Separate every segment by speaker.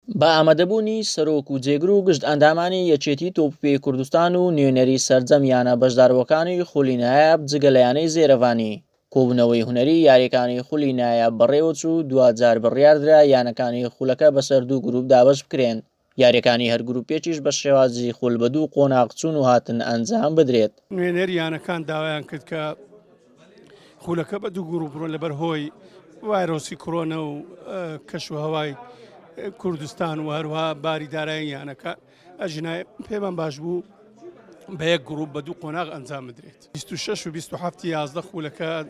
Speaker 1: بە ئامادەبوونی سەرۆک و جێگر و گشت ئەندامانی یەکێتی تۆپپێی کوردستان و نوێنەری سەرجەمیانە بەشداربووەکانی خولی نایاب جگە لە یانەی زێرەڤانی کۆبوونەوەی هونەری یاریەکانی خولی نایاب بەڕێوە چوو دوجار بڕیاردرا یانەکانی خولەکە بەسەر دوو گروپ دابەش بکرێن یاریەکانی هەر گروپێکیش بە شێوازی خول بە دوو قۆناغ چوون و هاتن ئەنجام بدرێت.
Speaker 2: نوێنەر یانەکان داوایان کرد کە خولەکە بە دوو گروپ بڕۆن لەبەر هۆی ڤایرۆسی کۆرۆنە و کەشوهەوای کوردستان و هەروها باری دارایی یانەکە ئەژنای پێمان باش بوو بە یەک گروپ بە دوو قۆناغ ئەنجام بدرێت 26 و 27 11 خولەکە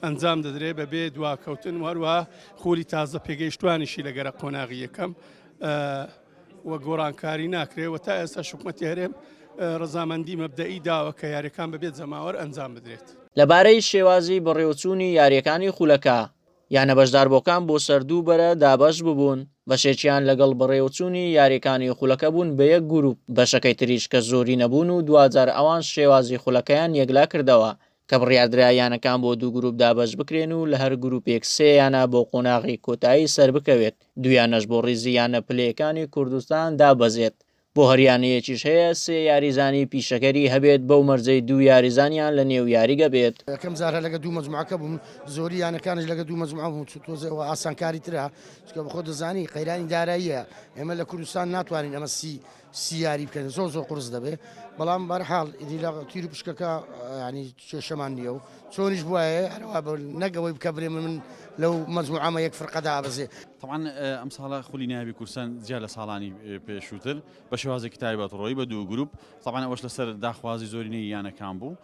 Speaker 2: ئەنجام دەدرێت بەبێ دواکەوتن وهروها خولی تازە پێگەیشتوانیشی لەگەرە قۆناغی یەکەم وە گۆڕانکاری ناکرێت تا ئێستا حکومەتی هەرێم ڕەزامەندی مەبدەئی داوە کە یاریەکان بەبێت جەماوەر ئەنجام بدرێت.
Speaker 1: لەبارەی شێوازی بەڕێوەچوونی یاریەکانی خولەکە یانە بەشداربووەکان بۆ سەردوو بەرە دابەش ببوون بەشێکیان لەگەڵ بەڕێوەچوونی یاریەکانی خولەکە بوون بە یەک گروپ بەشەکەی تریش کە زۆری نەبوون و دوجار ئەوان شێوازی خولەکەیان یەکلا کردەوە کە بڕیاردرایانەکان بۆ دوو گروپ دابەش بکرێن و لە هەر گروپێک سێیانە بۆ قۆناغی کۆتایی سەر بکەوێت دویانەش بۆ ڕیزی یانە پلەیەکانی کوردستان دابەزێت بۆ هەریانەیەکیش هەیە سێ یاریزانی پیشەکەری هەبێت بەو مەرجەی دوو یاریزانیان لە نێو یاریگە بێت.
Speaker 3: یەکەم جارە لەگە دوو مەجموعەکە بووم زۆری یانەکانش لەگە دوو مەجموعە بوو تۆزەوە ئاسانکاری ترە چکە بەخۆ دەزانی قەیرانی داراییە ئێمە لە کوردستان ناتوانین ئەمە سی یاری بکەین زۆر قورس دەبێ بەڵام بەرحاڵ ئیدی لە تیر و پشکەکە ینی کێشەمان نییە و چۆنیش بواە هەروە نەگەوەی بکە برێ من لەو مەجموعەمە یەک فرقەدا ئابەزێ.
Speaker 4: طبعا ئەم ساڵە خولی نایابی کورسان جیا لە ساڵانی پێشووتر بە شێوازێکی تایبەت ڕۆی بە دوو گروپ طبعا ئەوەش لەسەر داخوازی زۆرینەی یانەکان بوو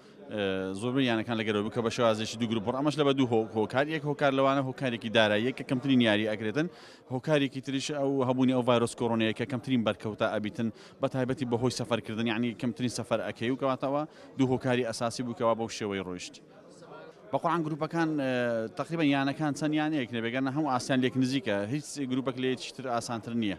Speaker 4: زۆربەی یانەکان لەگەرەوە بکە بە شێوازێکی دوو گروپ ئەمەش لە بە دوو هۆکار یەک هۆکار لەوانە هۆکارێکی داراییە کە کەمترین یاری ئەگرێتن هۆکارێکی تریش ئەو هەبوونی ئەو ڤایرۆس کۆرۆنەیە کە کەمترین بەرکەوتە ئەبیتن بە تایبەتی بەهۆی سەفەرکردن یعنی کەمترین سەفەر ئەکەی و کەواتەوە دوو هۆکاری ئەساسی بووکەوە بەو شێوەی ڕۆیشت. بەقورآن گروپەکان تقریبا یانەکان چەند یانەیەک نەبێگەنە هەموو ئاسیان لێک نزیکە هیچ گروپێک لێ چتر ئاسانتر نییە.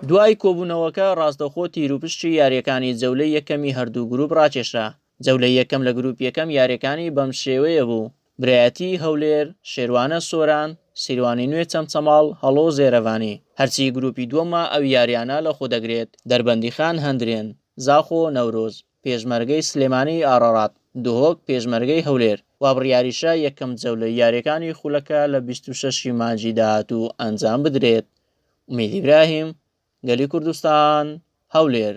Speaker 1: دوای کۆبوونەوەکە ڕاستەخۆ تیرروپشتی یاریەکانی جەولەی یەکەمی هەردوو گروپ ڕاکێشا جەولەی یەکەم لە گروپ یەکەم یاریەکانی بەم شێوەیە بوو برایەتی هەولێر شێروانە سۆران سیروانی نوێ چەمچەماڵ هەڵۆ زێرەڤانی هەرچی گروپی دووەمە ئەو یاریانە لە خۆ دەگرێت دەربەندی خان هەندرێن زاخۆ نەورۆز پێشمەرگەی سلێمانی ئارەڕات دوهۆک پێشمەرگەی هەولێر وا بڕیاریشە یەکەم جەولەی یاریەکانی خولەکە لە 26 مانجی داهاتوو ئەنجام بدرێت. ئومید ئیبراهیم گەلی کوردستان هەولێر.